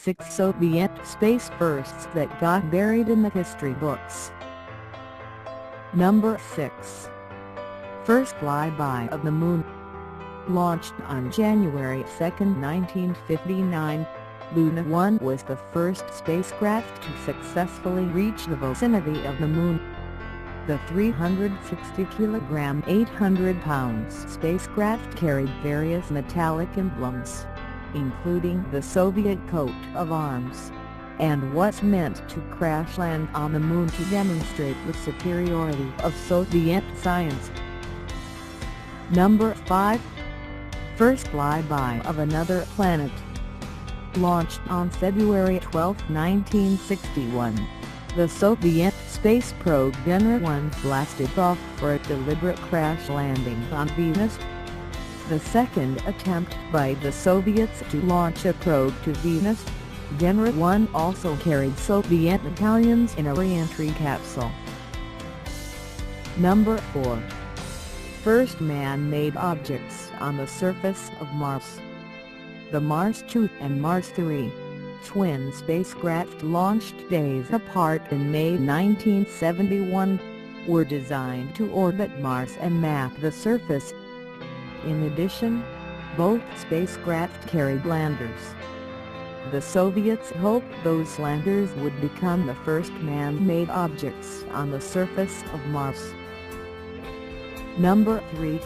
6 Soviet space firsts that got buried in the history books. Number 6. First flyby of the Moon. Launched on January 2, 1959, Luna 1 was the first spacecraft to successfully reach the vicinity of the Moon. The 360 kg, 800 pounds spacecraft carried various metallic emblems, including the Soviet coat of arms, and was meant to crash land on the Moon to demonstrate the superiority of Soviet science. Number 5. First flyby of another planet. Launched on February 12, 1961, the Soviet space probe Venera 1 blasted off for a deliberate crash landing on Venus. The second attempt by the Soviets to launch a probe to Venus, Venera 1 also carried Soviet medallions in a reentry capsule. Number 4. First man-made objects on the surface of Mars. The Mars 2 and Mars 3, twin spacecraft launched days apart in May 1971, were designed to orbit Mars and map the surface. In addition, both spacecraft carried landers. The Soviets hoped those landers would become the first man-made objects on the surface of Mars. Number 3.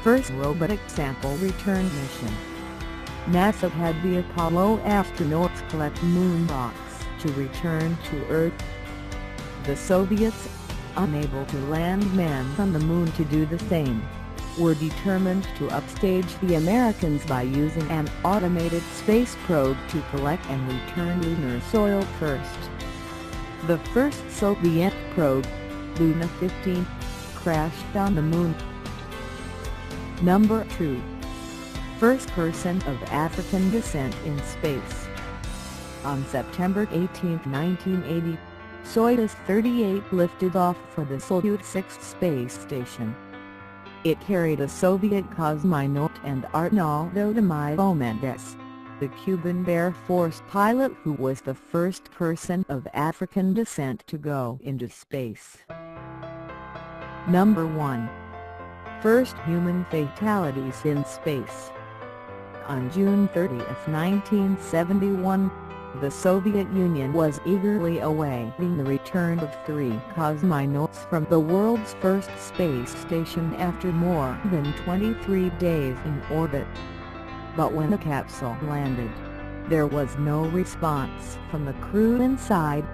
First robotic sample return mission. NASA had the Apollo astronauts collect moon rocks to return to Earth. The Soviets, unable to land men on the Moon to do the same, were determined to upstage the Americans by using an automated space probe to collect and return lunar soil first. The first Soviet probe, Luna 15, crashed on the Moon. Number 2. First person of African descent in space. On September 18, 1980, Soyuz 38 lifted off for the Salyut 6 space station. It carried a Soviet cosmonaut and Arnoldo de Mendes, the Cuban Air Force pilot who was the first person of African descent to go into space. Number 1. First human fatalities in space. On June 30, 1971, the Soviet Union was eagerly awaiting the return of 3 cosmonauts from the world's first space station after more than 23 days in orbit. But when the capsule landed, there was no response from the crew inside.